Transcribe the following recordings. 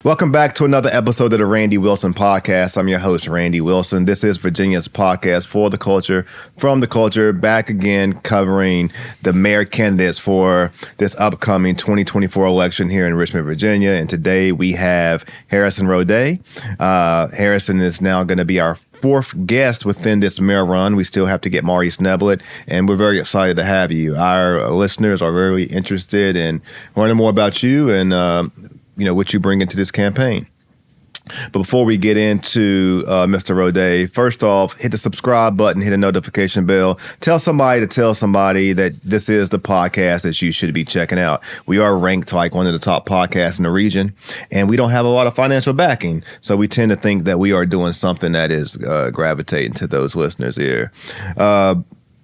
Welcome back to another episode of the Randy Wilson Podcast. I'm your host, Randy Wilson. This is Virginia's podcast for the culture, from the culture, back again covering the mayor candidates for this upcoming 2024 election here in Richmond, Virginia. And today we have Harrison Roday. Harrison is now going to be our fourth guest within this mayor run. We still have to get Maurice Neblett, and we're very excited to have you. Our listeners are very interested in learning more about you and what you bring into this campaign. But before we get into Mr. Roday, first off, hit the subscribe button, hit the notification bell. Tell somebody that this is the podcast that you should be checking out. We are ranked like one of the top podcasts in the region, and we don't have a lot of financial backing. So we tend to think that we are doing something that is gravitating to those listeners here.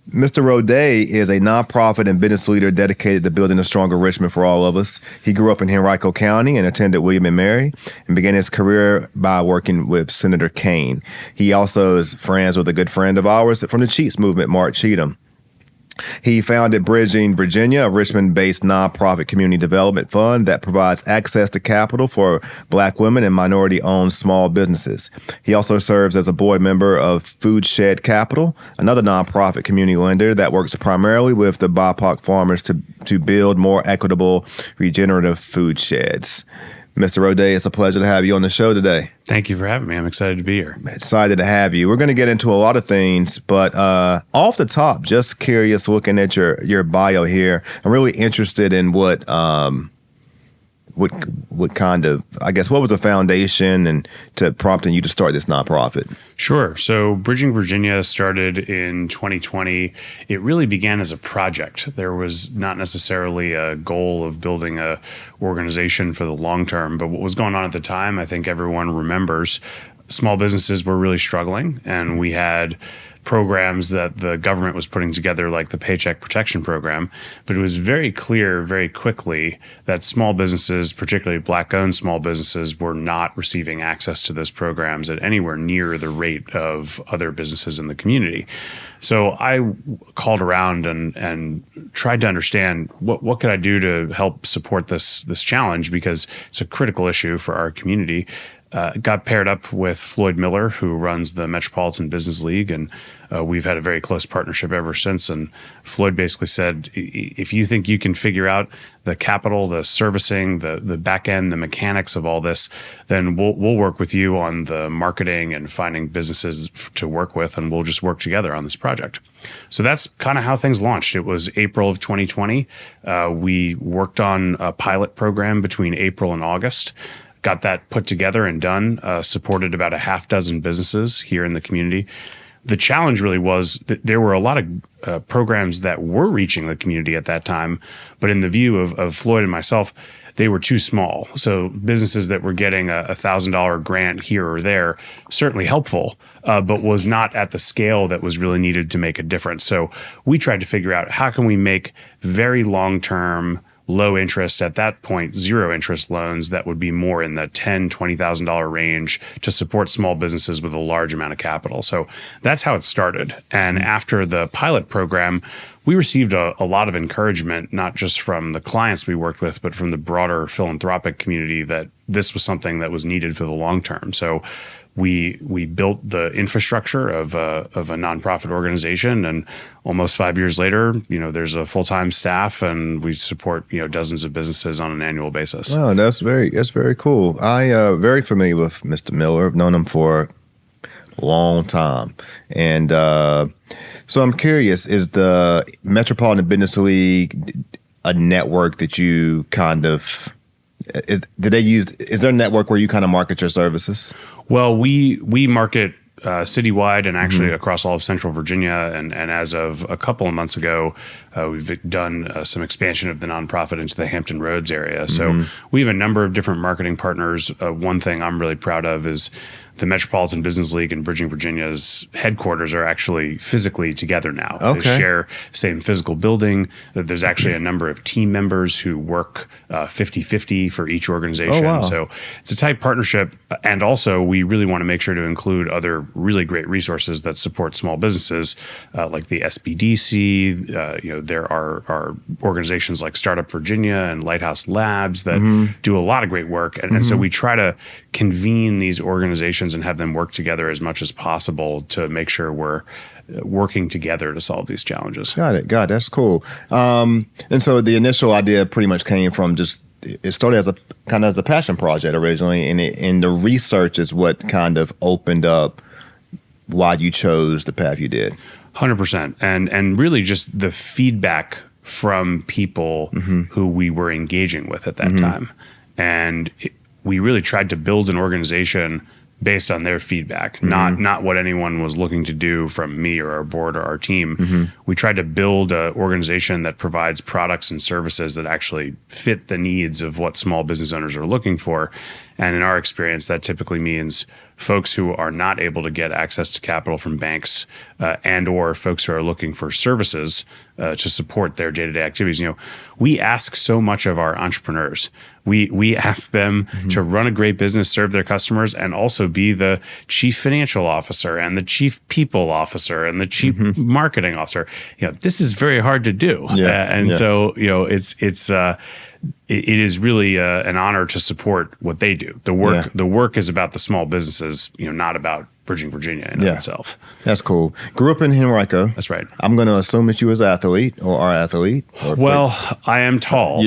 Mr. Roday is a nonprofit and business leader dedicated to building a stronger Richmond for all of us. He grew up in Henrico County and attended William and Mary and began his career by working with Senator Kane. He also is friends with a good friend of ours from the Cheats movement, Mark Cheatham. He founded Bridging Virginia, a Richmond-based nonprofit community development fund that provides access to capital for Black women and minority-owned small businesses. He also serves as a board member of Food Shed Capital, another nonprofit community lender that works primarily with the BIPOC farmers to build more equitable, regenerative food sheds. Mr. Roday, it's a pleasure to have you on the show today. Thank you for having me. I'm excited to be here. Excited to have you. We're going to get into a lot of things, but off the top, just curious looking at your bio here. I'm really interested in what kind of, I guess, what was the foundation and to prompting you to start this nonprofit? Sure. So Bridging Virginia started in 2020. It really began as a project. There was not necessarily a goal of building a organization for the long term, but what was going on at the time, I think everyone remembers, small businesses were really struggling, and we had programs that the government was putting together, like the Paycheck Protection Program. But it was very clear very quickly that small businesses, particularly Black-owned small businesses, were not receiving access to those programs at anywhere near the rate of other businesses in the community. So I called around and tried to understand what could I do to help support this challenge, because it's a critical issue for our community. Got paired up with Floyd Miller, who runs the Metropolitan Business League, and we've had a very close partnership ever since. And Floyd basically said, if you think you can figure out the capital, the servicing, the back end, the mechanics of all this, then we'll work with you on the marketing and finding businesses to work with, and we'll just work together on this project. So that's kind of how things launched. It was April of 2020. We worked on a pilot program between April and August. Got that put together and done, supported about a half dozen businesses here in the community. The challenge really was that there were a lot of programs that were reaching the community at that time, but in the view of Floyd and myself, they were too small. So businesses that were getting a $1,000 grant here or there, certainly helpful, but was not at the scale that was really needed to make a difference. So we tried to figure out, how can we make very long-term, low interest, at that point, zero interest loans that would be more in the $10,000, $20,000 range to support small businesses with a large amount of capital. So that's how it started. And after the pilot program, we received a lot of encouragement, not just from the clients we worked with, but from the broader philanthropic community, that this was something that was needed for the long term. So we built the infrastructure of a nonprofit organization, and almost 5 years later, there's a full-time staff, and we support dozens of businesses on an annual basis. Oh, that's very cool. I very familiar with Mr. Miller. I've known him for a long time, and so I'm curious: is the Metropolitan Business League a network that you kind of? Is there a network where you kind of market your services? Well, we market citywide and actually across all of Central Virginia. And as of a couple of months ago, we've done some expansion of the nonprofit into the Hampton Roads area. So we have a number of different marketing partners. One thing I'm really proud of is the Metropolitan Business League and Bridging Virginia's headquarters are actually physically together now. Okay. They share same physical building. There's actually a number of team members who work 50-50 for each organization. Oh, wow. So it's a tight partnership. And also, we really want to make sure to include other really great resources that support small businesses, like the SBDC. There are organizations like Startup Virginia and Lighthouse Labs that do a lot of great work. And so we try to convene these organizations and have them work together as much as possible to make sure we're working together to solve these challenges. Got it. That's cool. And so the initial idea pretty much came from it started as a passion project originally, and the research is what kind of opened up why you chose the path you did. 100%. And really just the feedback from people who we were engaging with at that time. And we really tried to build an organization based on their feedback, not what anyone was looking to do from me or our board or our team. We tried to build an organization that provides products and services that actually fit the needs of what small business owners are looking for. And in our experience, that typically means folks who are not able to get access to capital from banks and or folks who are looking for services to support their day-to-day activities. We ask so much of our entrepreneurs. We ask them to run a great business, serve their customers, and also be the chief financial officer and the chief people officer and the chief marketing officer. This is very hard to do. So it is really an honor to support what they do. The work is about the small businesses, not about Bridging Virginia in itself. That's cool. Grew up in Henrico. That's right. I'm going to assume that you was an athlete or are an athlete. I am tall.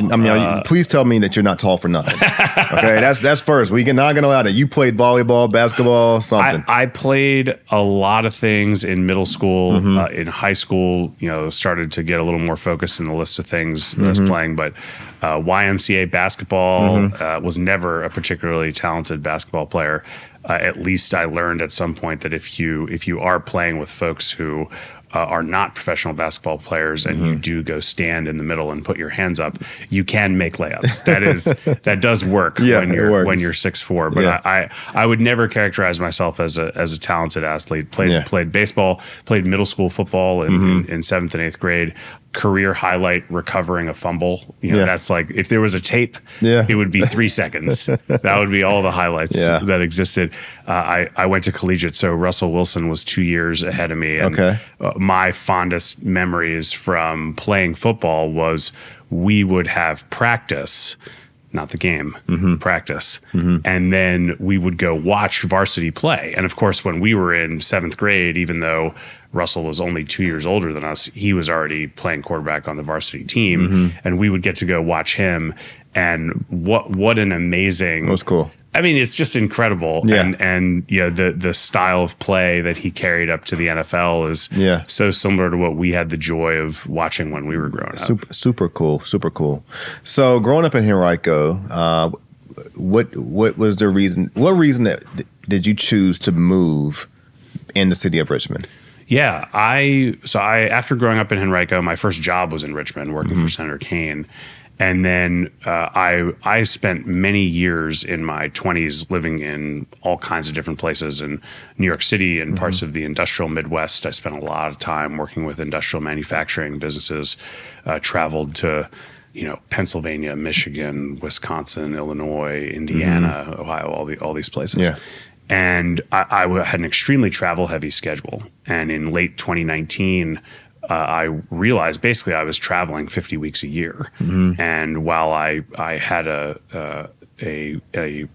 Please tell me that you're not tall for nothing. Okay, that's first. We're not going to allow that. You played volleyball, basketball, something. I played a lot of things in middle school. In high school, started to get a little more focused in the list of things that I was playing. But YMCA basketball was never a particularly talented basketball player. At least I learned at some point that if you are playing with folks who are not professional basketball players and you do go stand in the middle and put your hands up, you can make layups. That does work when you're 6'4". But I would never characterize myself as a talented athlete. Played baseball, played middle school football in 7th and 8th grade. Career highlight recovering a fumble. That's like, if there was a tape, it would be 3 seconds. That would be all the highlights that existed. I went to collegiate, so Russell Wilson was 2 years ahead of me. And my fondest memories from playing football was we would have practice, not the game, practice. And then we would go watch varsity play. And of course, when we were in 7th grade, even though Russell was only 2 years older than us, he was already playing quarterback on the varsity team. And we would get to go watch him. And what an amazing... That was cool. I mean, it's just incredible. And the style of play that he carried up to the NFL is so similar to what we had the joy of watching when we were growing up. Super cool. So growing up in Henrico, what was the reason? What reason did you choose to move in the city of Richmond? Yeah, I after growing up in Henrico, my first job was in Richmond, working for Senator Kane. And then I spent many years in my 20s living in all kinds of different places in New York City and parts of the industrial Midwest. I spent a lot of time working with industrial manufacturing businesses, traveled to Pennsylvania, Michigan, Wisconsin, Illinois, Indiana, Ohio, all these places. And I had an extremely travel-heavy schedule. And in late 2019, I realized basically I was traveling 50 weeks a year. And while I had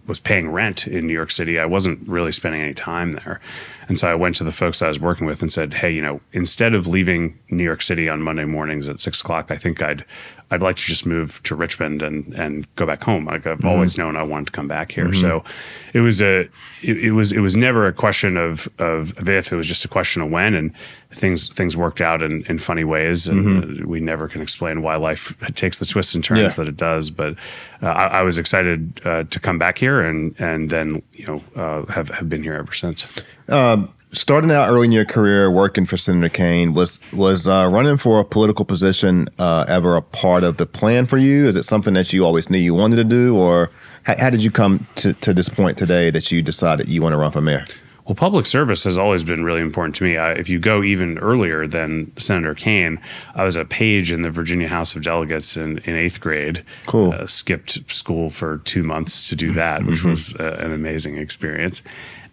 was paying rent in New York City, I wasn't really spending any time there. And so I went to the folks I was working with and said, hey, instead of leaving New York City on Monday mornings at 6 o'clock, I think I'd like to just move to Richmond and go back home. Like I've always known I wanted to come back here. So it was never a question of if, it was just a question of when, and things worked out in funny ways. And we never can explain why life takes the twists and turns that it does. But I was excited to come back here and then, have been here ever since. starting out early in your career working for Senator Kane, was running for a political position ever a part of the plan for you? Is it something that you always knew you wanted to do, or how did you come to this point today that you decided you want to run for mayor? Well, public service has always been really important to me. If you go even earlier than Senator Kane, I was a page in the Virginia House of Delegates in 8th grade. Cool. Skipped school for 2 months to do that, which was an amazing experience.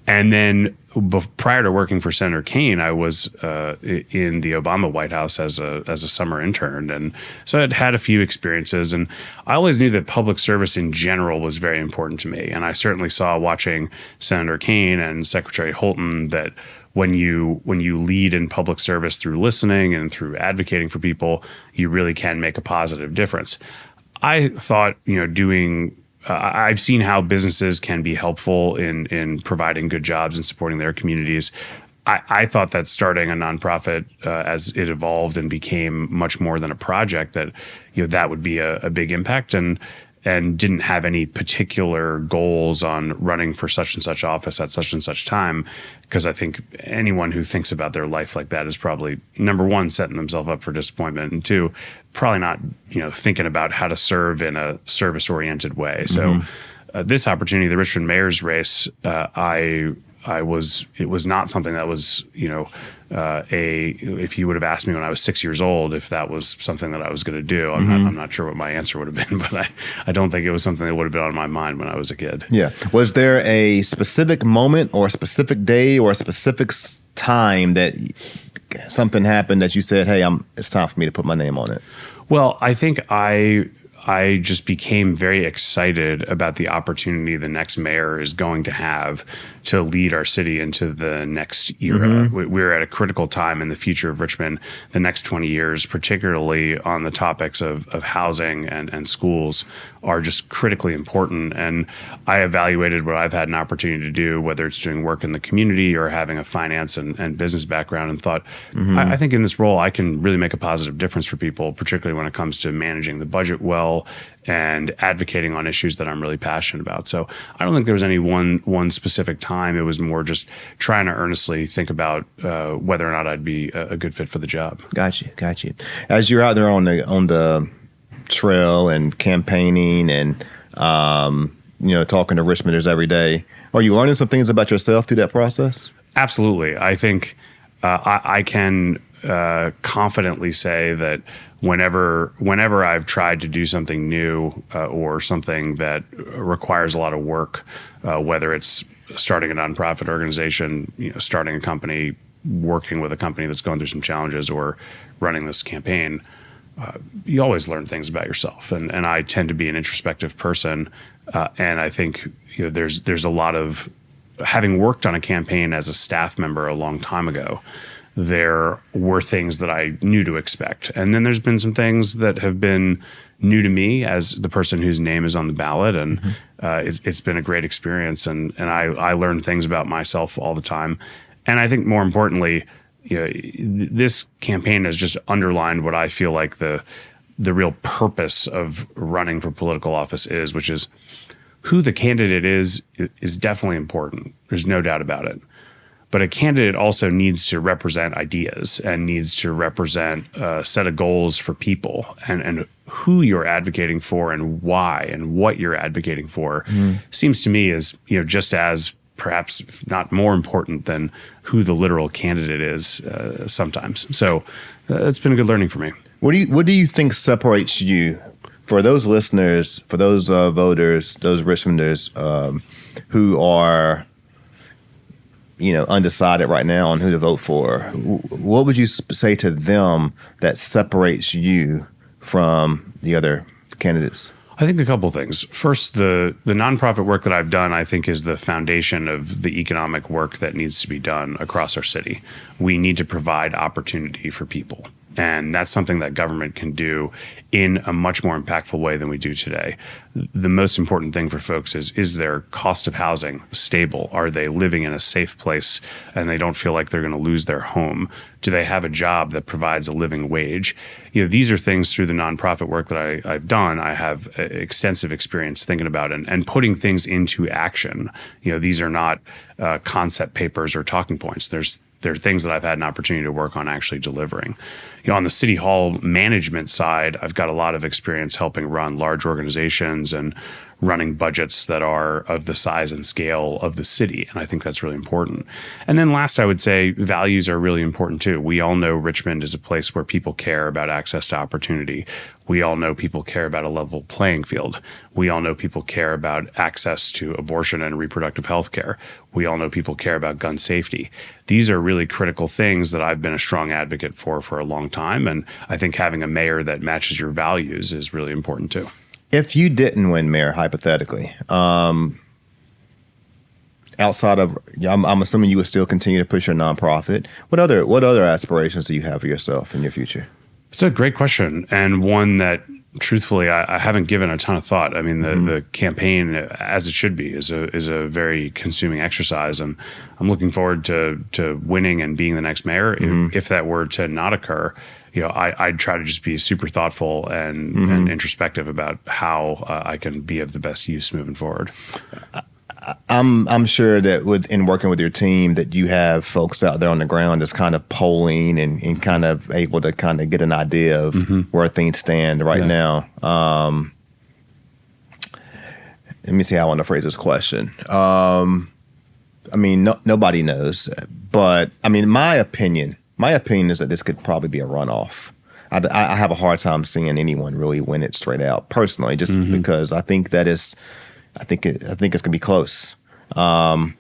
And then prior to working for Senator Kane, I was in the Obama White House as a summer intern. And so I'd had a few experiences. And I always knew that public service in general was very important to me. And I certainly saw watching Senator Kane and Secretary Holton that when you lead in public service through listening and through advocating for people, you really can make a positive difference. I thought, I've seen how businesses can be helpful in providing good jobs and supporting their communities. I thought that starting a nonprofit as it evolved and became much more than a project, that would be a big impact, and didn't have any particular goals on running for such and such office at such and such time, because I think anyone who thinks about their life like that is probably, number one, setting themselves up for disappointment, and two, probably not thinking about how to serve in a service-oriented way. So this opportunity, the Richmond mayor's race, it was not something that was, if you would have asked me when I was 6 years old if that was something that I was going to do, I'm not sure what my answer would have been, but I don't think it was something that would have been on my mind when I was a kid. Yeah. Was there a specific moment or a specific day or a specific time that something happened that you said, hey, it's time for me to put my name on it? Well, I think I just became very excited about the opportunity the next mayor is going to have to lead our city into the next era. We're at a critical time in the future of Richmond, the next 20 years, particularly on the topics of housing and schools, are just critically important. And I evaluated what I've had an opportunity to do, whether it's doing work in the community or having a finance and business background, and thought, I think in this role, I can really make a positive difference for people, particularly when it comes to managing the budget well and advocating on issues that I'm really passionate about. So I don't think there was any one specific time. It was more just trying to earnestly think about whether or not I'd be a good fit for the job. Got you. As you're out there on the trail and campaigning and talking to Richmonders every day, are you learning some things about yourself through that process? Absolutely. I think I can confidently say that whenever I've tried to do something new or something that requires a lot of work, whether it's starting a nonprofit organization, starting a company, working with a company that's going through some challenges, or running this campaign, you always learn things about yourself. And I tend to be an introspective person, and I think there's a lot of, having worked on a campaign as a staff member a long time ago, there were things that I knew to expect. And then there's been some things that have been new to me as the person whose name is on the ballot. And it's been a great experience. And I learn things about myself all the time. And I think more importantly, this campaign has just underlined what I feel like the real purpose of running for political office is, which is who the candidate is definitely important. There's no doubt about it. But a candidate also needs to represent ideas and needs to represent a set of goals for people, and who you're advocating for and why and what you're advocating for seems to me is just as, perhaps not more important than who the literal candidate is sometimes. So it's been a good learning for me. What do you think separates you, for those listeners, for those voters, those Richmonders who are undecided right now on who to vote for? What would you say to them that separates you from the other candidates? I think a couple things. First, the nonprofit work that I've done, I think, is the foundation of the economic work that needs to be done across our city. We need to provide opportunity for people. And that's something that government can do in a much more impactful way than we do today. The most important thing for folks is their cost of housing stable? Are they living in a safe place and they don't feel like they're going to lose their home? Do they have a job that provides a living wage? These are things through the nonprofit work that I've done. I have extensive experience thinking about and putting things into action. These are not concept papers or talking points. There are things that I've had an opportunity to work on actually delivering. On the city hall management side, I've got a lot of experience helping run large organizations and running budgets that are of the size and scale of the city. And I think that's really important. And then last, I would say values are really important too. We all know Richmond is a place where people care about access to opportunity. We all know people care about a level playing field. We all know people care about access to abortion and reproductive health care. We all know people care about gun safety. These are really critical things that I've been a strong advocate for a long time. And I think having a mayor that matches your values is really important too. If you didn't win mayor, hypothetically, outside of, I'm assuming you would still continue to push your nonprofit. What other aspirations do you have for yourself in your future? It's a great question, and one that, truthfully, I haven't given a ton of thought. I mean, the campaign, as it should be, is a very consuming exercise, and I'm looking forward to winning and being the next mayor. If that were to not occur, I'd try to just be super thoughtful and introspective about how I can be of the best use moving forward. I'm sure that in working with your team that you have folks out there on the ground that's kind of polling and kind of able to kind of get an idea of where things stand right now. Let me see how I want to phrase this question. Nobody knows, but my opinion is that this could probably be a runoff. I have a hard time seeing anyone really win it straight out personally, just because I think it's gonna be close. I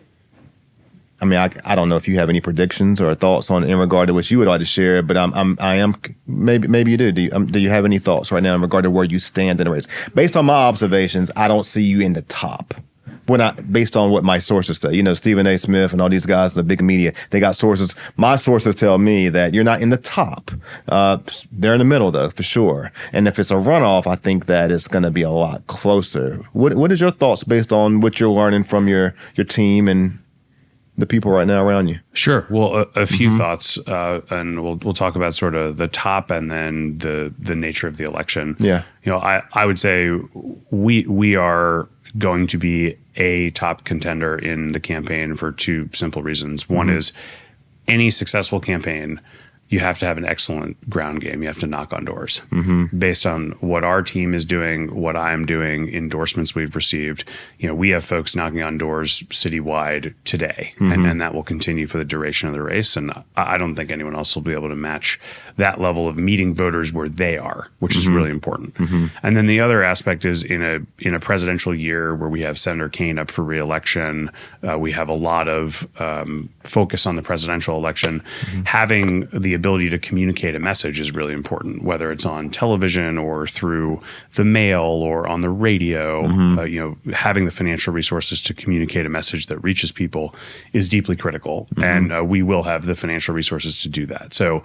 don't know if you have any predictions or thoughts in regard to what you would like to share, but I am maybe you do. Do you have any thoughts right now in regard to where you stand in the race? Based on my observations, I don't see you in the top. Based on what my sources say, Stephen A. Smith and all these guys in the big media, they got sources. My sources tell me that you're not in the top. They're in the middle, though, for sure. And if it's a runoff, I think that it's going to be a lot closer. What is your thoughts based on what you're learning from your team and the people right now around you? Sure. Well, a few thoughts, and we'll talk about sort of the top and then the nature of the election. Yeah. I would say we are going to be a top contender in the campaign for two simple reasons. One is any successful campaign, you have to have an excellent ground game. You have to knock on doors. Based on what our team is doing, what I'm doing, endorsements we've received, we have folks knocking on doors citywide today, and that will continue for the duration of the race. And I don't think anyone else will be able to match that level of meeting voters where they are, which is really important. And then the other aspect is in a presidential year where we have Senator Kaine up for re-election, we have a lot of focus on the presidential election. Having the ability to communicate a message is really important, whether it's on television or through the mail or on the radio. Having the financial resources to communicate a message that reaches people is deeply critical, and we will have the financial resources to do that. So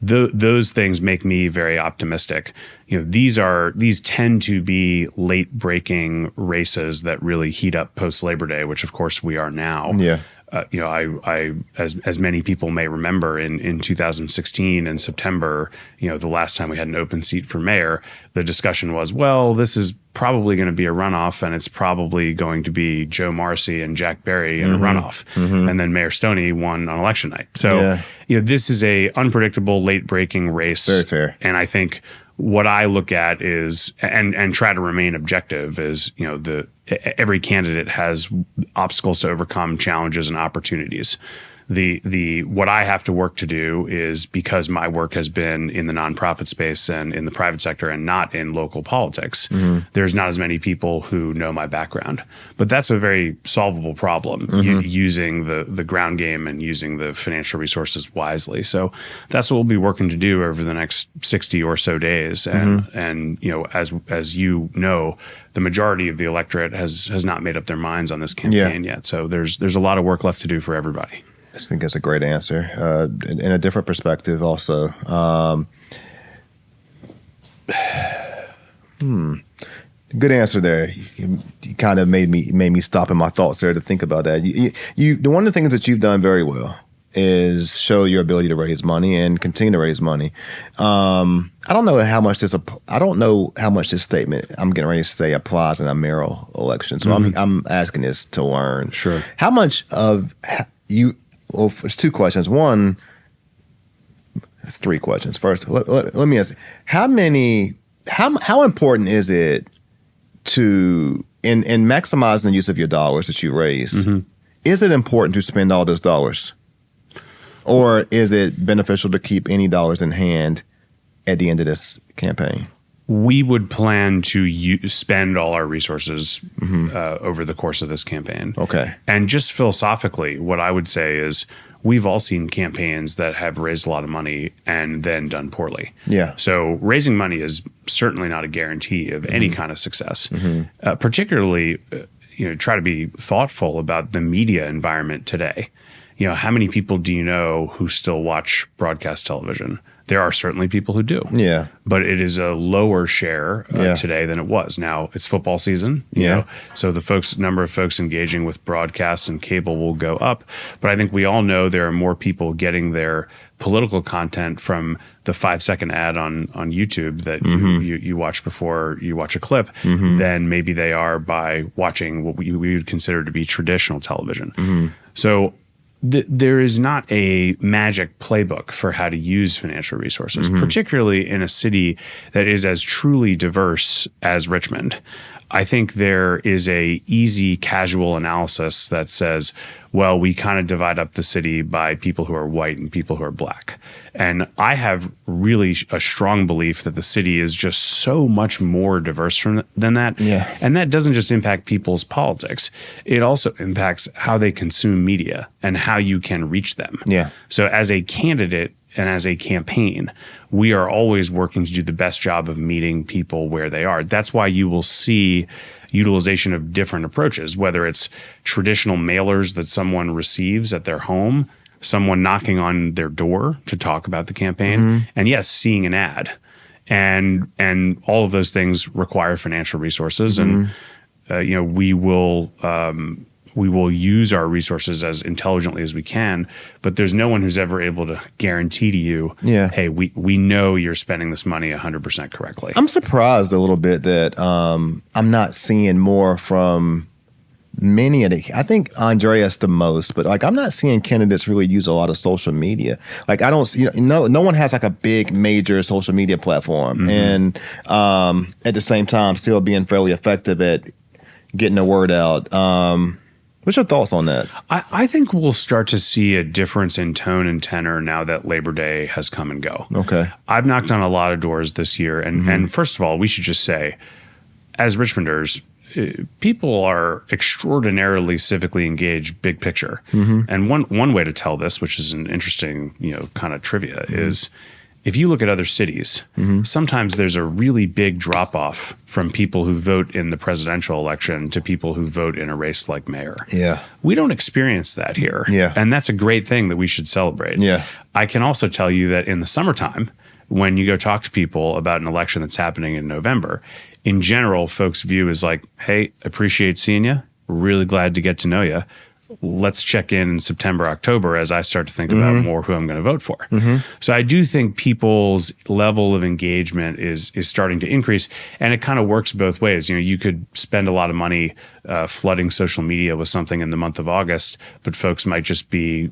those things make me very optimistic. These tend to be late breaking races that really heat up post Labor Day, which of course we are now. Yeah. As many people may remember, in 2016 in September, the last time we had an open seat for mayor, the discussion was, well, this is probably going to be a runoff, and it's probably going to be Joe Morrissey and Jack Berry in a runoff, and then Mayor Stoney won on election night. So, this is a unpredictable, late breaking race. Very fair. And I think what I look at is, and try to remain objective, is every candidate has obstacles to overcome, challenges and opportunities. What I have to work to do is, because my work has been in the nonprofit space and in the private sector and not in local politics, there's not as many people who know my background. But that's a very solvable problem, using the ground game and using the financial resources wisely. So that's what we'll be working to do over the next 60 or so days. And as the majority of the electorate has not made up their minds on this campaign yet. So there's a lot of work left to do for everybody. think that's a great answer. In a different perspective, also. Good answer there. You kind of made me stop in my thoughts there to think about that. One of the things that you've done very well is show your ability to raise money and continue to raise money. I don't know how much this statement I'm getting ready to say applies in a mayoral election. So I'm asking this to learn. Sure. How much of you? Well, it's two questions. One, it's three questions. First, let me ask: how important is it to in maximizing the use of your dollars that you raise? Is it important to spend all those dollars? Or is it beneficial to keep any dollars in hand at the end of this campaign? We would plan to spend all our resources over the course of this campaign. Okay. And just philosophically, what I would say is we've all seen campaigns that have raised a lot of money and then done poorly. Yeah. So raising money is certainly not a guarantee of any kind of success. Particularly, try to be thoughtful about the media environment today. How many people do you know who still watch broadcast television? There are certainly people who do. Yeah. But it is a lower share today than it was. Now, it's football season, you know, so the number of folks engaging with broadcasts and cable will go up. But I think we all know there are more people getting their political content from the 5-second ad on YouTube that you watch before you watch a clip than maybe they are by watching what we would consider to be traditional television. So there is not a magic playbook for how to use financial resources, particularly in a city that is as truly diverse as Richmond. I think there is a easy casual analysis that says, well, we kind of divide up the city by people who are white and people who are black. And I have really a strong belief that the city is just so much more diverse than that. Yeah. And that doesn't just impact people's politics. It also impacts how they consume media and how you can reach them. Yeah. So as a candidate and as a campaign, we are always working to do the best job of meeting people where they are. That's why you will see utilization of different approaches, whether it's traditional mailers that someone receives at their home, someone knocking on their door to talk about the campaign, and yes, seeing an ad. And all of those things require financial resources. And, we will use our resources as intelligently as we can, but there's no one who's ever able to guarantee to you, hey, we know you're spending this money 100% correctly. I'm surprised a little bit that I'm not seeing more from many of the, I think Andreas the most, but I'm not seeing candidates really use a lot of social media. I don't see, no one has a big major social media platform, and at the same time still being fairly effective at getting the word out. What's your thoughts on that? I think we'll start to see a difference in tone and tenor now that Labor Day has come and go. Okay. I've knocked on a lot of doors this year. And first of all, we should just say, as Richmonders, people are extraordinarily civically engaged, big picture. And one way to tell this, which is an interesting, kind of trivia, is if you look at other cities, sometimes there's a really big drop off from people who vote in the presidential election to people who vote in a race like mayor. Yeah. We don't experience that here. Yeah. And that's a great thing that we should celebrate. Yeah. I can also tell you that in the summertime, when you go talk to people about an election that's happening in November, in general, folks' view is hey, appreciate seeing you. Really glad to get to know you. Let's check in September, October as I start to think about more who I'm going to vote for. So I do think people's level of engagement is starting to increase, and it kind of works both ways. You could spend a lot of money flooding social media with something in the month of August, but folks might just be,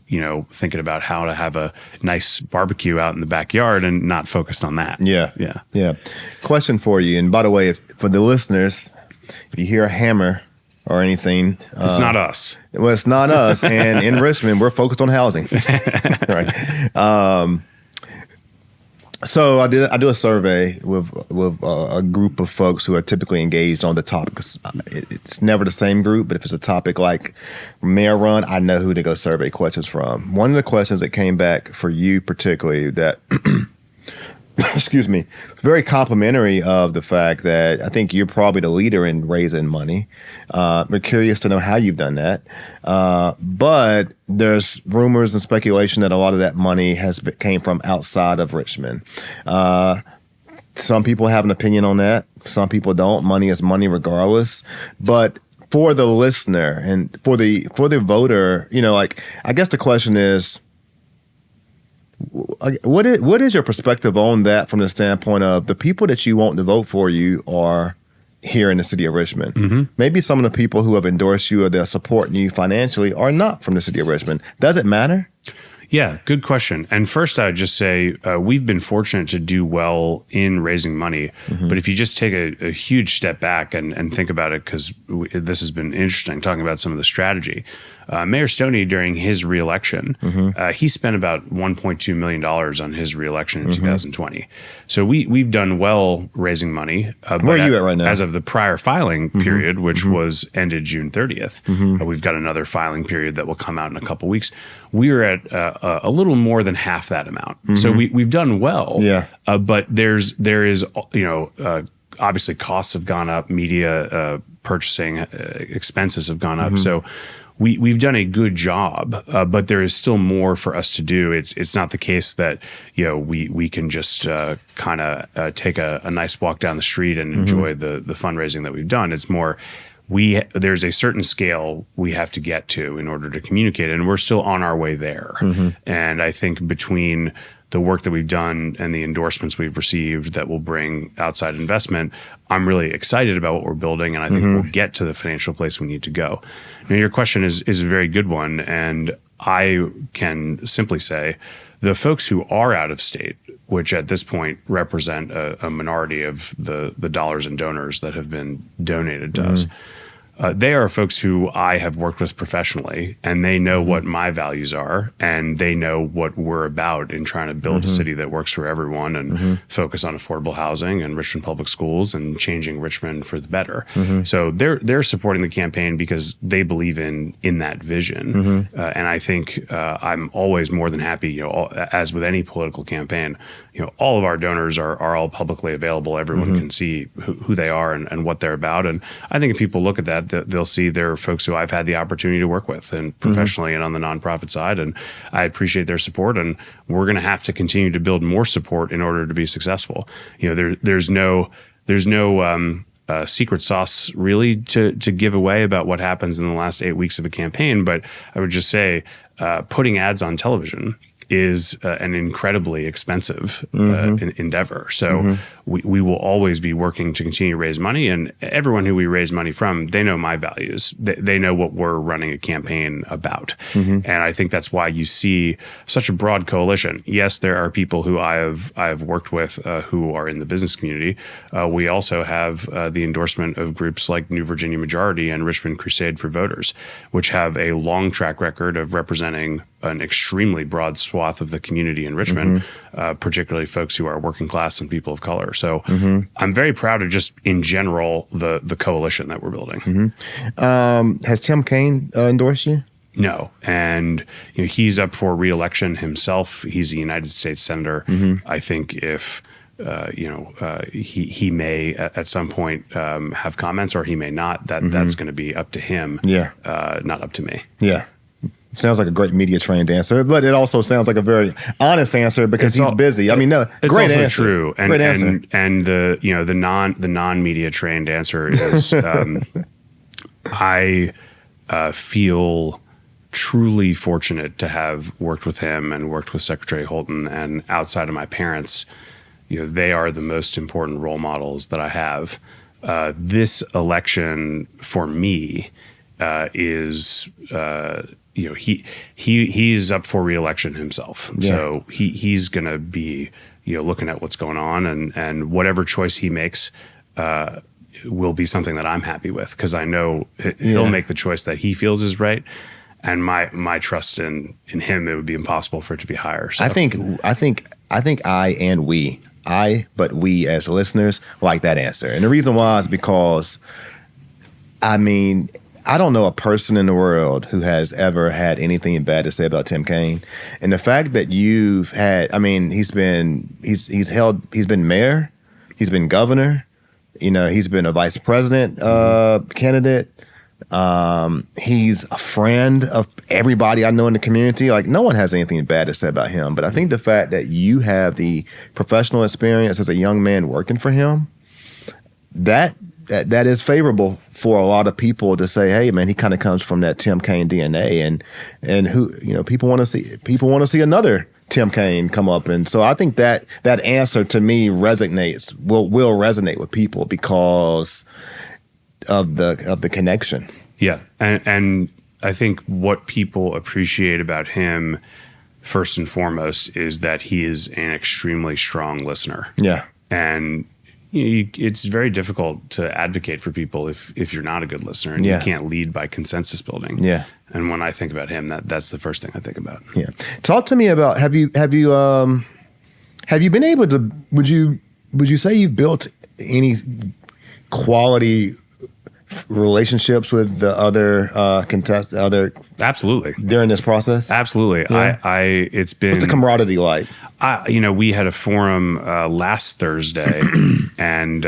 thinking about how to have a nice barbecue out in the backyard and not focused on that. Yeah. Question for you. And by the way, for the listeners, if you hear a hammer or anything, it's not us. Well, it's not us. And in Richmond, we're focused on housing. Right. So I do a survey with a group of folks who are typically engaged on the topics. It's never the same group, but if it's a topic like mayor run, I know who to go survey questions from. One of the questions that came back for you particularly that excuse me, very complimentary of the fact that I think you're probably the leader in raising money. We're curious to know how you've done that. But there's rumors and speculation that a lot of that money came from outside of Richmond. Some people have an opinion on that. Some people don't. Money is money regardless. But for the listener and for the voter, like, I guess the question is, what is your perspective on that from the standpoint of the people that you want to vote for you are here in the city of Richmond? Mm-hmm. Maybe some of the people who have endorsed you or they're supporting you financially are not from the city of Richmond. Does it matter? Yeah, good question. And first, I would just say we've been fortunate to do well in raising money. Mm-hmm. But if you just take a huge step back and think about it, because this has been interesting, talking about some of the strategy. Mayor Stoney, during his reelection, mm-hmm. He spent about $1.2 million on his reelection in mm-hmm. 2020. So we've done well raising money. Where are you at right now? As of the prior filing period, mm-hmm. which mm-hmm. was ended June 30th, mm-hmm. We've got another filing period that will come out in a couple weeks. We are at a little more than half that amount. Mm-hmm. So we've done well. Yeah. But there is obviously costs have gone up, media purchasing expenses have gone up. Mm-hmm. So we've done a good job, but there is still more for us to do. It's not the case that we can just kind of take a nice walk down the street and mm-hmm. enjoy the fundraising that we've done. It's more there's a certain scale we have to get to in order to communicate, and we're still on our way there. Mm-hmm. And I think between the work that we've done and the endorsements we've received that will bring outside investment, I'm really excited about what we're building, and I think mm-hmm. we'll get to the financial place we need to go. Now, your question is a very good one, and I can simply say the folks who are out of state, which at this point represent a minority of the dollars and donors that have been donated to mm-hmm. us, they are folks who I have worked with professionally, and they know mm-hmm. what my values are, and they know what we're about in trying to build mm-hmm. a city that works for everyone and mm-hmm. focus on affordable housing and Richmond public schools and changing Richmond for the better. Mm-hmm. So they're supporting the campaign because they believe in that vision. Mm-hmm. And I think I'm always more than happy, as with any political campaign, all of our donors are all publicly available. Everyone mm-hmm. can see who they are and what they're about. And I think if people look at that, they'll see there are folks who I've had the opportunity to work with and professionally mm-hmm. and on the nonprofit side. And I appreciate their support. And we're going to have to continue to build more support in order to be successful. There's no secret sauce really to give away about what happens in the last 8 weeks of a campaign. But I would just say putting ads on television is an incredibly expensive mm-hmm. endeavor. So mm-hmm. we will always be working to continue to raise money, and everyone who we raise money from, they know my values. They know what we're running a campaign about. Mm-hmm. And I think that's why you see such a broad coalition. Yes, there are people who I have worked with who are in the business community. We also have the endorsement of groups like New Virginia Majority and Richmond Crusade for Voters, which have a long track record of representing an extremely broad swath of the community in Richmond, mm-hmm. Particularly folks who are working class and people of color. So mm-hmm. I'm very proud of just in general the coalition that we're building. Mm-hmm. Has Tim Kaine endorsed you? No, and he's up for re-election himself. He's a United States senator. Mm-hmm. I think if he may at some point have comments, or he may not. That's going to be up to him. Yeah, not up to me. Yeah. Sounds like a great media trained answer, but it also sounds like a very honest answer because he's busy. I mean, no, it's great also answer. True. And, great answer. And the non media trained answer is I feel truly fortunate to have worked with him and worked with Secretary Holton, and outside of my parents, they are the most important role models that I have. This election for me is. He's up for re-election himself. Yeah. So he's going to be, looking at what's going on, and whatever choice he makes will be something that I'm happy with, because I know he'll make the choice that he feels is right. And my trust in him, it would be impossible for it to be higher. So. I think we as listeners like that answer. And the reason why is because, I don't know a person in the world who has ever had anything bad to say about Tim Kaine. And the fact that you've had, I mean, he's been mayor, he's been governor, he's been a vice president candidate. He's a friend of everybody I know in the community. Like, no one has anything bad to say about him. But I think the fact that you have the professional experience as a young man working for him, that is favorable for a lot of people to say, hey, man, he kind of comes from that Tim Kaine DNA, and who, people want to see another Tim Kaine come up. And so I think that answer to me will resonate with people because of the connection. Yeah. And I think what people appreciate about him first and foremost is that he is an extremely strong listener. Yeah. And it's very difficult to advocate for people if you're not a good listener, and you can't lead by consensus building. Yeah. And when I think about him, that's the first thing I think about. Yeah. Talk to me about, have you been able to, would you say you've built any quality relationships with the other Absolutely. during this process? Absolutely. Yeah. It's been, what's the camaraderie like? We had a forum last Thursday and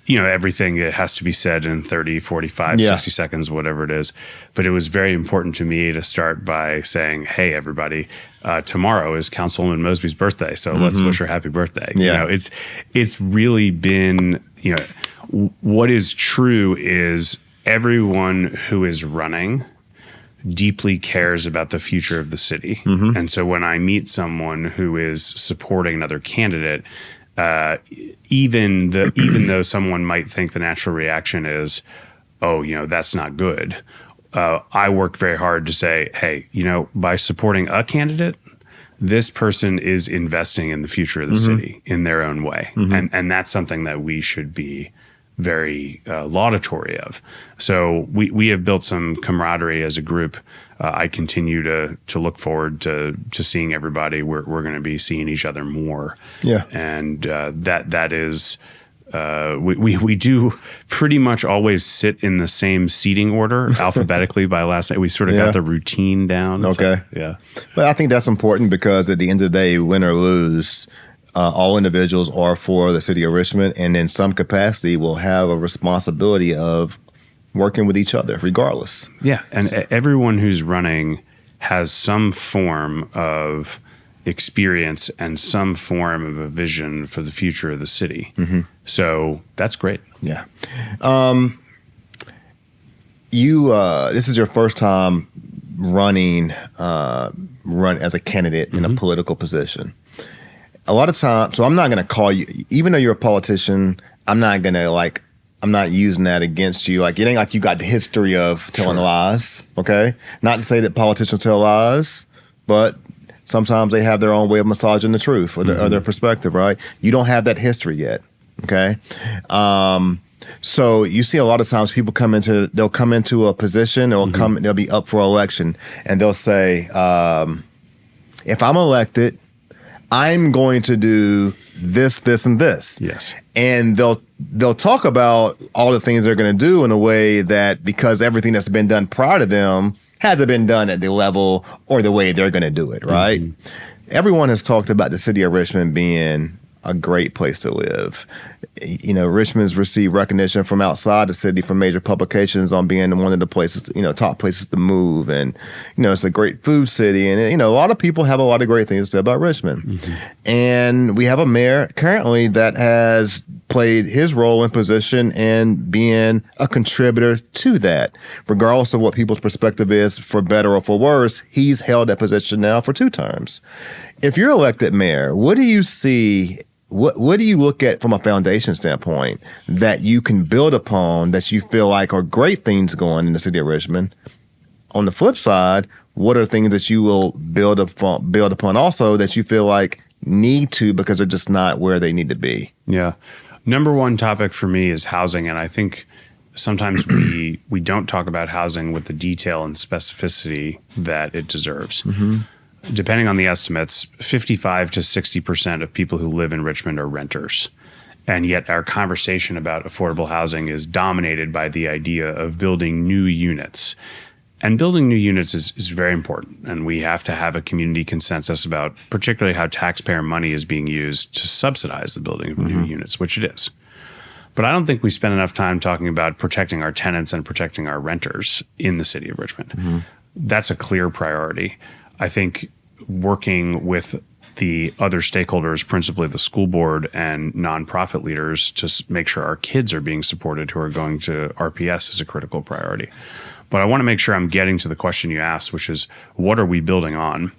everything, it has to be said in 30, 45, 60 seconds, whatever it is. But it was very important to me to start by saying, hey, everybody, tomorrow is Councilwoman Mosby's birthday. So let's wish her happy birthday. Yeah. It's really been, what is true is everyone who is running deeply cares about the future of the city. And so when I meet someone who is supporting another candidate, even though someone might think the natural reaction is, oh, that's not good. I work very hard to say, hey, by supporting a candidate, this person is investing in the future of the city in their own way. And that's something that we should be very laudatory of. So we have built some camaraderie as a group. I continue to look forward to seeing everybody. We're going to be seeing each other more. Yeah. And that is, we do pretty much always sit in the same seating order alphabetically by last night. We sort of got the routine down. Okay. Yeah. But I think that's important because at the end of the day, win or lose, all individuals are for the city of Richmond, and in some capacity will have a responsibility of working with each other regardless. Yeah. And everyone who's running has some form of experience and some form of a vision for the future of the city. So that's great. Yeah. This is your first time run as a candidate in a political position. A lot of times, so I'm not going to call you, even though you're a politician, I'm not using that against you. Like, it ain't like you got the history of telling lies, okay? Not to say that politicians tell lies, but sometimes they have their own way of massaging the truth or their perspective, right? You don't have that history yet, okay? So you see a lot of times people they'll come into a position, they'll be up for election, and they'll say, if I'm elected, I'm going to do this, this, and this. Yes. And they'll talk about all the things they're going to do in a way that, because everything that's been done prior to them hasn't been done at the level or the way they're going to do it, right? Everyone has talked about the city of Richmond being a great place to live. Richmond's received recognition from outside the city from major publications on being one of the places, top places to move. And, it's a great food city. And, a lot of people have a lot of great things to say about Richmond. And we have a mayor currently that has played his role in position and being a contributor to that. Regardless of what people's perspective is, for better or for worse, he's held that position now for 2 terms. If you're elected mayor, what do you see? What do you look at from a foundation standpoint that you can build upon that you feel like are great things going in the city of Richmond? On the flip side, what are things that you will build upon also that you feel like need to because they're just not where they need to be? Yeah. Number one topic for me is housing. And I think sometimes we don't talk about housing with the detail and specificity that it deserves. Depending on the estimates, 55 to 60% of people who live in Richmond are renters. And yet our conversation about affordable housing is dominated by the idea of building new units. And building new units is very important. And we have to have a community consensus about particularly how taxpayer money is being used to subsidize the building of new units, which it is. But I don't think we spend enough time talking about protecting our tenants and protecting our renters in the city of Richmond. That's a clear priority. I think working with the other stakeholders, principally the school board and nonprofit leaders, to make sure our kids are being supported who are going to RPS is a critical priority. But I want to make sure I'm getting to the question you asked, which is, what are we building on?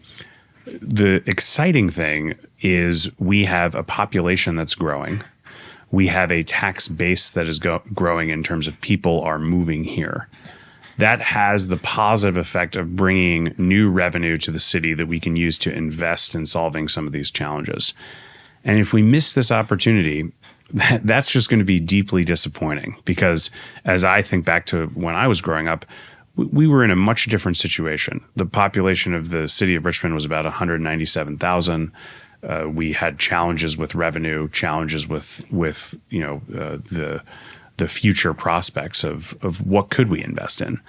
The exciting thing is we have a population that's growing. We have a tax base that is growing in terms of people are moving here. That has the positive effect of bringing new revenue to the city that we can use to invest in solving some of these challenges. And if we miss this opportunity, that's just going to be deeply disappointing, because as I think back to when I was growing up, we were in a much different situation. The population of the city of Richmond was about 197,000. We had challenges with revenue, challenges with the future prospects of what could we invest in.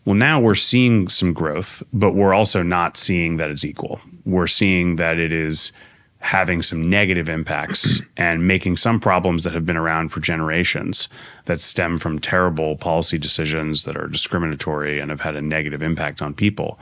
Well, now we're seeing some growth, but we're also not seeing that it's equal. We're seeing that it is having some negative impacts and making some problems that have been around for generations that stem from terrible policy decisions that are discriminatory and have had a negative impact on people.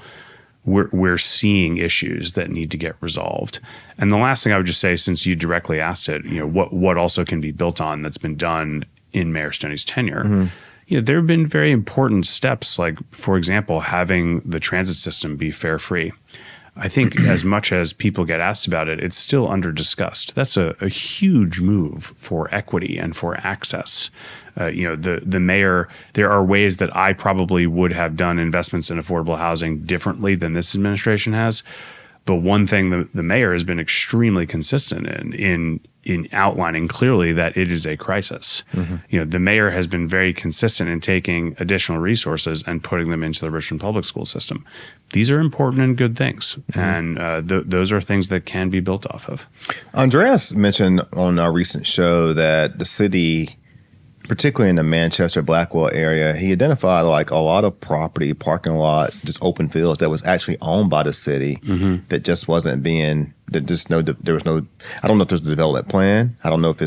We're seeing issues that need to get resolved. And the last thing I would just say, since you directly asked it, what also can be built on that's been done in Mayor Stoney's tenure. There have been very important steps, like, for example, having the transit system be fare free. I think as much as people get asked about it, it's still under discussed. That's a huge move for equity and for access. The mayor, there are ways that I probably would have done investments in affordable housing differently than this administration has. But one thing the mayor has been extremely consistent in outlining clearly that it is a crisis. The mayor has been very consistent in taking additional resources and putting them into the Richmond public school system. These are important and good things, and those are things that can be built off of. Andreas mentioned on our recent show that the city, particularly in the Manchester, Blackwell area, he identified like a lot of property, parking lots, just open fields that was actually owned by the city that just wasn't being, there was no, I don't know if there's a development plan. I don't know if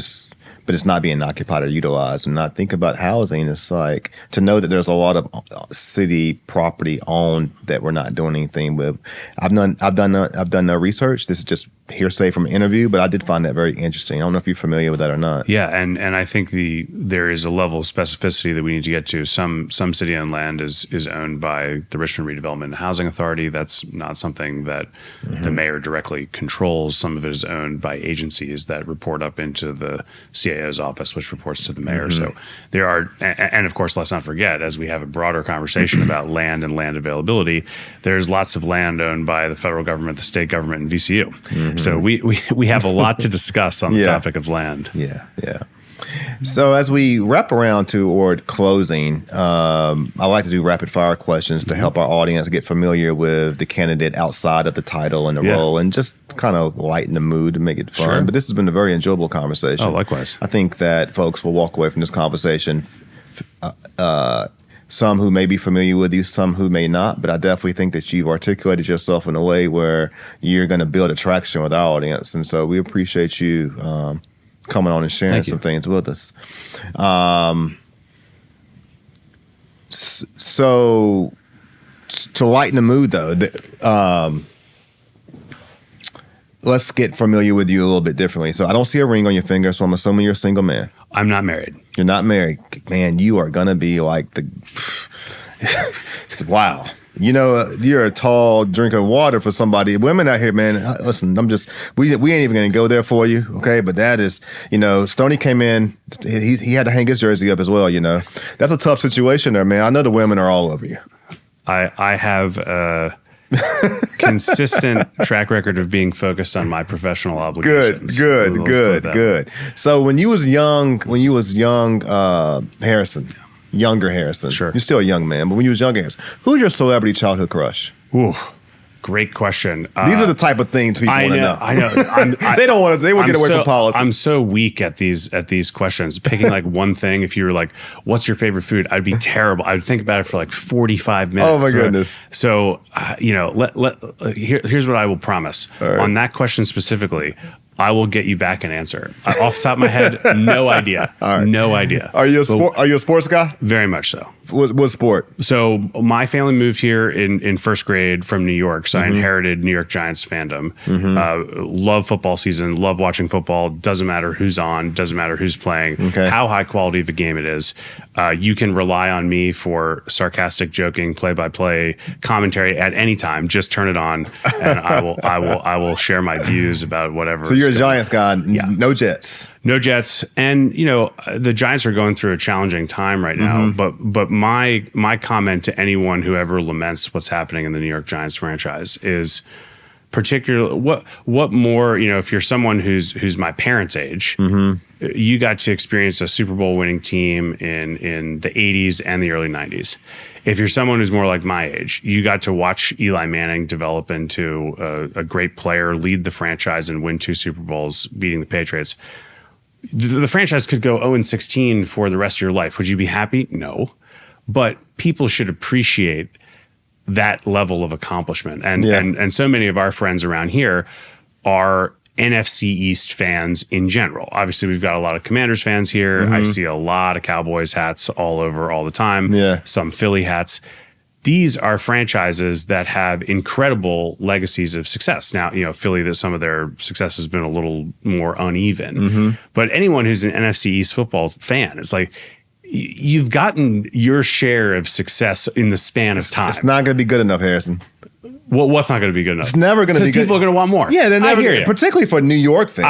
but it's not being occupied or utilized. And I think about housing, it's like to know that there's a lot of city property owned that we're not doing anything with. I've done no research. This is just hearsay from an interview, but I did find that very interesting. I don't know if you're familiar with that or not. Yeah, and I think there is a level of specificity that we need to get to. Some city-owned land is owned by the Richmond Redevelopment and Housing Authority. That's not something that the mayor directly controls. Some of it is owned by agencies that report up into the CAO's office, which reports to the mayor. So there are, and of course, let's not forget, as we have a broader conversation about land and land availability, there's lots of land owned by the federal government, the state government, and VCU. So we have a lot to discuss on the topic of land. Yeah. So as we wrap around toward closing, I like to do rapid fire questions to help our audience get familiar with the candidate outside of the title and the role, and just kind of lighten the mood to make it fun. But this has been a very enjoyable conversation. Oh, likewise. I think that folks will walk away from this conversation, some who may be familiar with you, some who may not, but I definitely think that you've articulated yourself in a way where you're going to build attraction with our audience. And so we appreciate you coming on and sharing some things with us. So to lighten the mood, though, let's get familiar with you a little bit differently. So I don't see a ring on your finger, so I'm assuming you're a single man. I'm not married. You're not married. Man, you are going to be like wow. You're a tall drink of water for somebody. Women out here, man, listen, we ain't even going to go there for you, okay? But that is, Stoney came in, he had to hang his jersey up as well, That's a tough situation there, man. I know the women are all over you. I have a consistent track record of being focused on my professional obligations. Good. So when you was young, Harrison, younger Harrison. Sure. You're still a young man, but when you was young Harrison, who's your celebrity childhood crush? Ooh, Great question. These are the type of things people want to know. I know. They don't want to. They will get away from politics. I'm so weak at these questions. Picking like one thing. If you were like, "What's your favorite food?" I'd be terrible. I'd think about it for like 45 minutes. Oh my goodness. So here's what I will promise on that question specifically. I will get you back an answer. Off the top of my head, no idea. All right. No idea. Are you a sports guy? Very much so. What sport? So my family moved here in first grade from New York, so I inherited New York Giants fandom. Love football season, love watching football. Doesn't matter who's on, doesn't matter who's playing, how high quality of a game it is. You can rely on me for sarcastic, joking, play-by-play commentary at any time. Just turn it on, and I will share my views about whatever. So you're a Giants guy, no Jets. No Jets, and the Giants are going through a challenging time right now. But my comment to anyone who ever laments what's happening in the New York Giants franchise is particularly what more, if you're someone who's my parents' age, you got to experience a Super Bowl winning team in the 80s and the early 90s. If you're someone who's more like my age, you got to watch Eli Manning develop into a great player, lead the franchise, and win 2 Super Bowls, beating the Patriots. The franchise could go 0-16 for the rest of your life. Would you be happy? No. But people should appreciate that level of accomplishment. And so many of our friends around here are NFC East fans in general. Obviously, we've got a lot of Commanders fans here. I see a lot of Cowboys hats all over all the time. Some Philly hats. These are franchises that have incredible legacies of success. Now, Philly, that some of their success has been a little more uneven. But anyone who's an NFC East football fan, it's like you've gotten your share of success in the span of time. It's not going to be good enough, Harrison. Well, what's not going to be good enough? It's never going to be good. People are going to want more. Yeah, they're never, particularly for New York fans.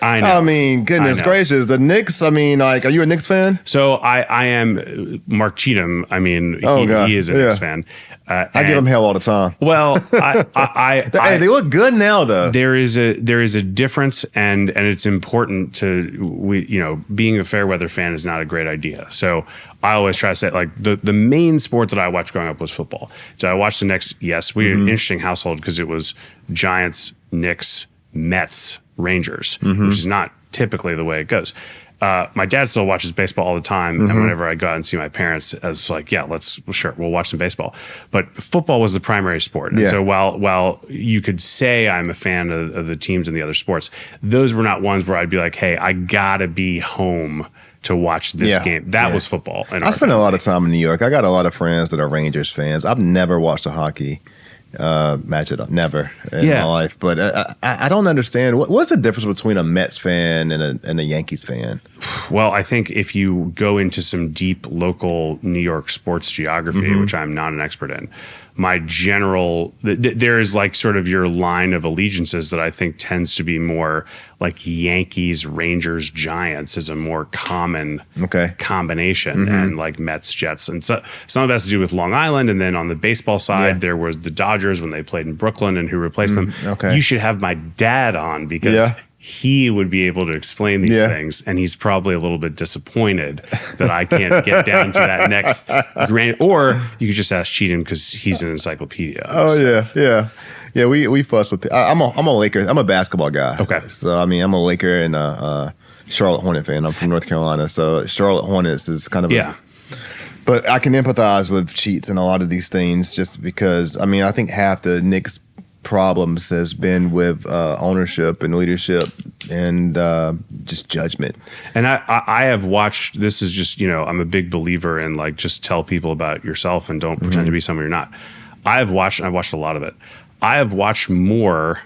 I know. I mean, goodness gracious. The Knicks, are you a Knicks fan? So I am Mark Cheatham. I mean, he is a Knicks fan. I give him hell all the time. Well, hey, they look good now, though. There is a difference, and it's important to being a fair weather fan is not a great idea. So I always try to say, like, the main sport that I watched growing up was football. So I watched the Knicks. Yes, we had an interesting household because it was Giants, Knicks, Mets, Rangers, which is not typically the way it goes. My dad still watches baseball all the time, and whenever I go out and see my parents, I was like, we'll watch some baseball. But football was the primary sport. And so while you could say I'm a fan of the teams and the other sports, those were not ones where I'd be like, hey, I gotta be home to watch this game. That was football. I spent a lot of time in New York. I got a lot of friends that are Rangers fans. I've never watched a hockey match it up, never in my life. But I don't understand what's the difference between a Mets fan and a Yankees fan. Well, I think if you go into some deep local New York sports geography, which I'm not an expert in, my general there is like sort of your line of allegiances that I think tends to be more like Yankees, Rangers, Giants is a more common combination, and like Mets, Jets, and so some of it has to do with Long Island. And then on the baseball side, there was the Dodgers when they played in Brooklyn, and who replaced them. You should have my dad on because he would be able to explain these things, and he's probably a little bit disappointed that I can't get down to that next grand. Or you could just ask Cheatham because he's an encyclopedia. Yeah. We fuss with. I'm a Laker. I'm a basketball guy. Okay. So I'm a Laker and a Charlotte Hornet fan. I'm from North Carolina, so Charlotte Hornets is kind of But I can empathize with Cheats and a lot of these things just because I think half the Knicks problems has been with ownership and leadership and just judgment. And I have watched, this is just, I'm a big believer in like, just tell people about yourself and don't pretend to be someone you're not. I've watched a lot of it. I have watched more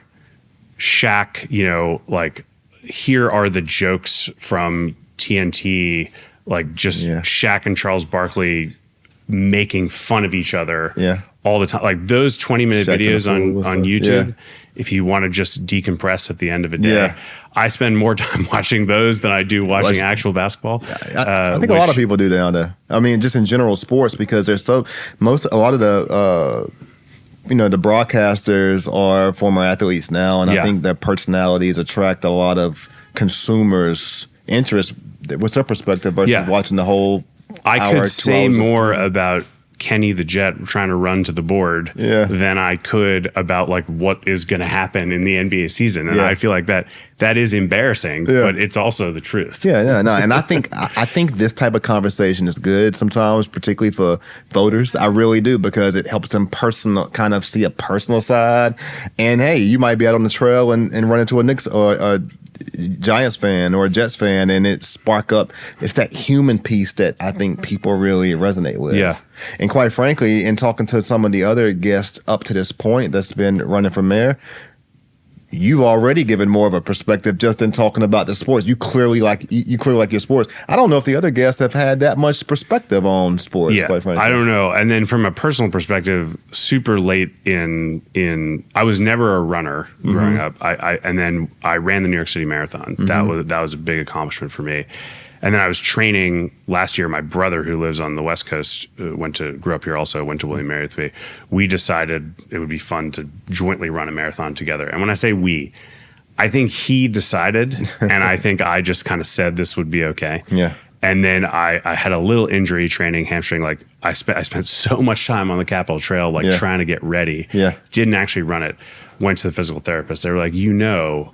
Shaq, like here are the jokes from TNT, like just Shaq and Charles Barkley making fun of each other all the time. Like those 20-minute videos on YouTube, if you want to just decompress at the end of a day, I spend more time watching those than I do watching actual basketball. I think a lot of people do that. Just in general sports, because there's a lot of the the broadcasters are former athletes now, and I think their personalities attract a lot of consumers' interest. What's their perspective versus watching the whole I could say more about Kenny the Jet trying to run to the board than I could about like what is going to happen in the NBA season. And I feel like that is embarrassing, but it's also the truth. Yeah, no. And I think this type of conversation is good sometimes, particularly for voters. I really do, because it helps them kind of see a personal side. And hey, you might be out on the trail and run into a Knicks or a Giants fan or a Jets fan, and it's that human piece that I think people really resonate with. Yeah. And quite frankly, in talking to some of the other guests up to this point that's been running for mayor, you've already given more of a perspective just in talking about the sports. You clearly like your sports. I don't know if the other guests have had that much perspective on sports. Yeah, quite frankly. I don't know. And then from a personal perspective, super late in I was never a runner growing up. And then I ran the New York City Marathon. That was a big accomplishment for me. And then I was training last year. My brother, who lives on the West Coast, grew up here also, went to William Mary with me. We decided it would be fun to jointly run a marathon together. And when I say we, I think he decided, and I think I just kind of said this would be okay. Yeah. And then I had a little injury training, hamstring. Like I spent so much time on the Capitol Trail, trying to get ready. Yeah. Didn't actually run it. Went to the physical therapist. They were like,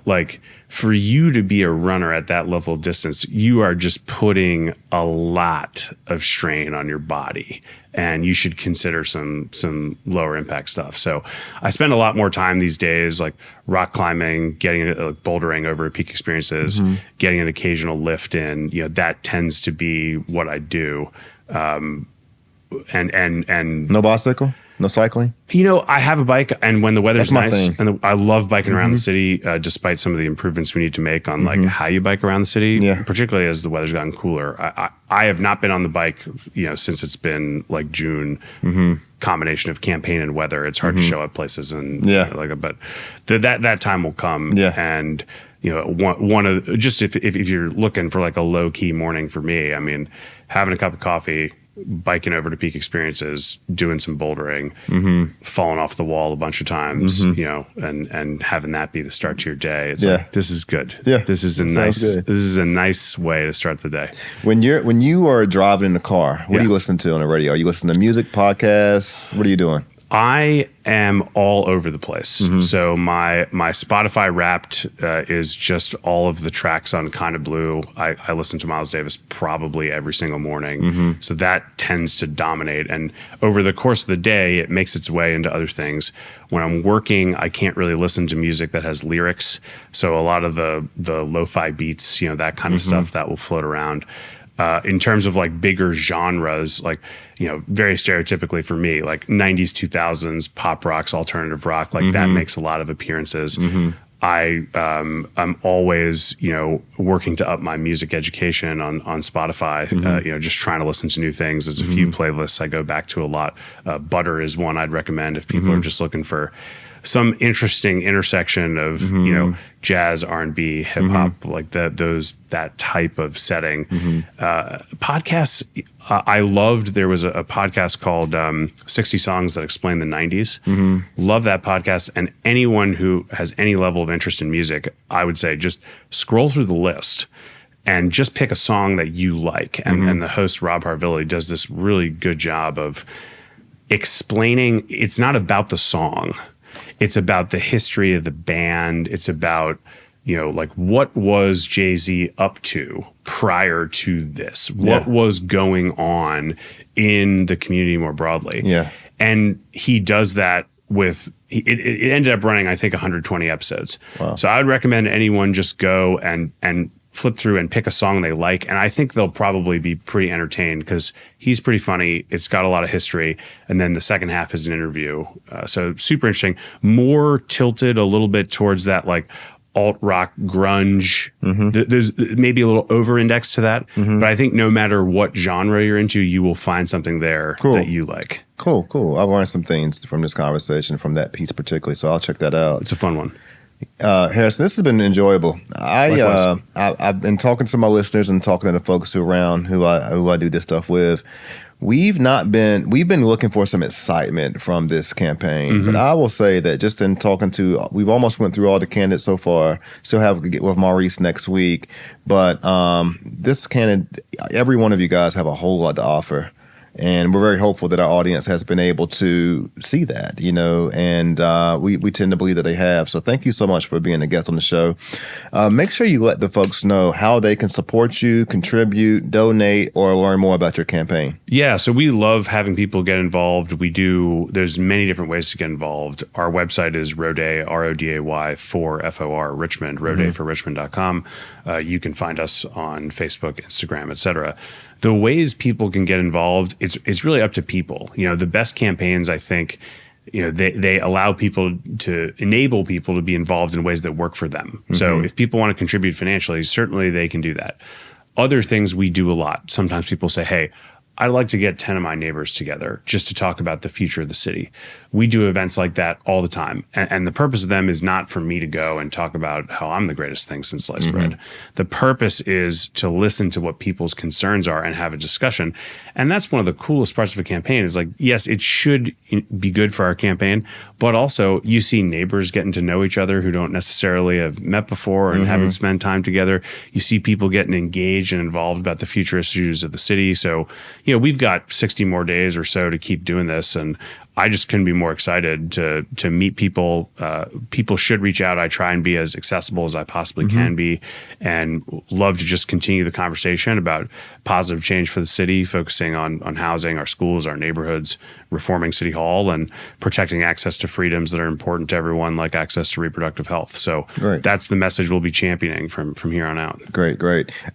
like for you to be a runner at that level of distance, you are just putting a lot of strain on your body, and you should consider some lower impact stuff. So I spend a lot more time these days, like rock climbing, getting bouldering over peak experiences, getting an occasional lift in. That tends to be what I do. And no bicycle, no cycling. I have a bike, and when the weather's nice, thing. I love biking around the city, despite some of the improvements we need to make on like how you bike around the city, particularly as the weather's gotten cooler. I have not been on the bike, since it's been like June. Combination of campaign and weather, it's hard to show up places, and but that time will come. And one of just if you're looking for like a low key morning for me, I mean, having a cup of coffee, biking over to peak experiences, doing some bouldering, falling off the wall a bunch of times, and having that be the start to your day. It's like, this is good. Yeah. This is a nice way to start the day. When you are driving in the car, what do you listen to on the radio? Are you listening to music, podcasts? What are you doing? I am all over the place. So my Spotify Wrapped is just all of the tracks on Kinda Blue. I listen to Miles Davis probably every single morning. So that tends to dominate. And over the course of the day, it makes its way into other things. When I'm working, I can't really listen to music that has lyrics. So a lot of the lo-fi beats, that kind of stuff that will float around. In terms of like bigger genres, like, very stereotypically for me, like 90s, 2000s, pop rocks, alternative rock, like that makes a lot of appearances. I'm always, working to up my music education on Spotify, just trying to listen to new things. There's a few playlists I go back to a lot. Butter is one I'd recommend if people are just looking for some interesting intersection of jazz, R&B, hip hop, like that type of setting. Podcasts, I loved. There was a podcast called 60 Songs That Explain the 90s. Love that podcast. And anyone who has any level of interest in music, I would say just scroll through the list and just pick a song that you like. And the host, Rob Harville, does this really good job of explaining. It's not about the song. It's about the history of the band. It's about, like what was Jay-Z up to prior to this? What was going on in the community more broadly? Yeah. And he does that with, it ended up running, I think, 120 episodes. Wow. So I would recommend anyone just go and flip through and pick a song they like. And I think they'll probably be pretty entertained because he's pretty funny. It's got a lot of history. And then the second half is an interview. So super interesting. More tilted a little bit towards that like alt rock grunge. There's maybe a little over index to that. But I think no matter what genre you're into, you will find something there that you like. Cool. I've learned some things from this conversation, from that piece particularly. So I'll check that out. It's a fun one. Harrison, this has been enjoyable. I've been talking to my listeners and talking to the folks around who I do this stuff with. We've been looking for some excitement from this campaign, but I will say that just in talking to, we've almost went through all the candidates so far. Still have to get with Maurice next week, but this candidate, every one of you guys have a whole lot to offer. And we're very hopeful that our audience has been able to see that, and we tend to believe that they have. So thank you so much for being a guest on the show. Make sure you let the folks know how they can support you, contribute, donate, or learn more about your campaign. Yeah, so we love having people get involved. There's many different ways to get involved. Our website is Roday, Roday for FOR, Richmond, rodayforrichmond.com. You can find us on Facebook, Instagram, etc. The ways people can get involved, it's really up to people. The best campaigns, I think, they allow people to enable people to be involved in ways that work for them. So if people want to contribute financially, certainly they can do that. Other things we do a lot. Sometimes people say, hey, I'd like to get 10 of my neighbors together just to talk about the future of the city. We do events like that all the time. And the purpose of them is not for me to go and talk about how I'm the greatest thing since sliced bread. The purpose is to listen to what people's concerns are and have a discussion. And that's one of the coolest parts of a campaign is like, yes, it should be good for our campaign, but also you see neighbors getting to know each other who don't necessarily have met before and haven't spent time together. You see people getting engaged and involved about the future issues of the city. So, we've got 60 more days or so to keep doing this. And I just couldn't be more excited to meet people. People should reach out. I try and be as accessible as I possibly can be, and love to just continue the conversation about positive change for the city, focusing on housing, our schools, our neighborhoods, reforming City Hall, and protecting access to freedoms that are important to everyone, like access to reproductive health. So that's the message we'll be championing from here on out. Great.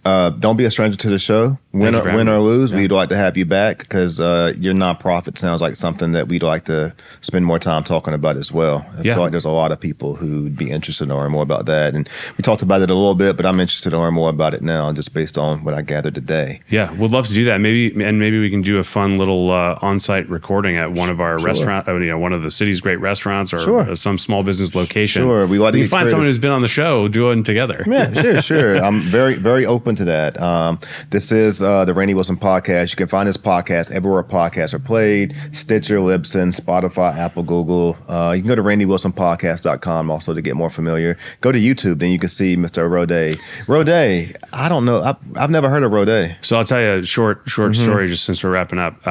Don't be a stranger to the show. Win or lose, we'd like to have you back because your nonprofit sounds like something that we'd like to spend more time talking about as well. I feel like there's a lot of people who'd be interested in learning more about that. And we talked about it a little bit, but I'm interested to learn more about it now just based on what I gathered today. Yeah, we'd love to do that. Maybe we can do a fun little on-site recording at one of our restaurant, one of the city's great restaurants or some small business location. Sure. We find creative. Someone who's been on the show, do it together. Yeah, sure. I'm very, very open to that. This is the Randy Wilson Podcast. You can find this podcast everywhere podcasts are played, Stitcher, Libsyn, Spotify, Apple, Google. You can go to randywilsonpodcast.com also to get more familiar. Go to YouTube, then you can see Mr. Roday. Roday, I don't know. I've never heard of Roday. So I'll tell you a short story just since we're wrapping up.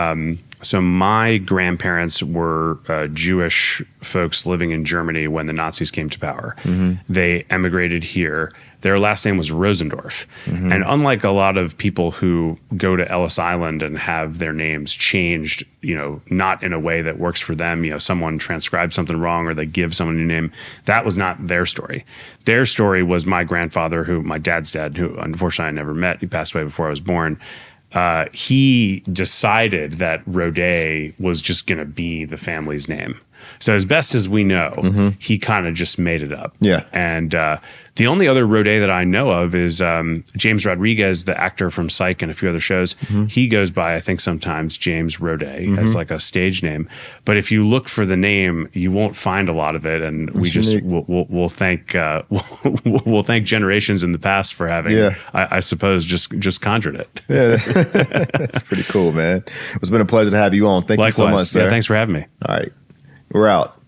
So my grandparents were Jewish folks living in Germany when the Nazis came to power. They emigrated here. Their last name was Rosendorf. And unlike a lot of people who go to Ellis Island and have their names changed, not in a way that works for them, someone transcribed something wrong or they give someone a new name, that was not their story. Their story was my grandfather, my dad's dad, who unfortunately I never met. He passed away before I was born. He decided that Roday was just going to be the family's name. So as best as we know, he kind of just made it up. Yeah. And the only other Roday that I know of is James Rodriguez, the actor from Psych and a few other shows. He goes by, I think sometimes, James Roday as like a stage name. But if you look for the name, you won't find a lot of it. And we'll thank we'll thank generations in the past for having, I suppose, just conjured it. Yeah, pretty cool, man. It's been a pleasure to have you on. Thank you so much, sir. Yeah, thanks for having me. All right. We're out.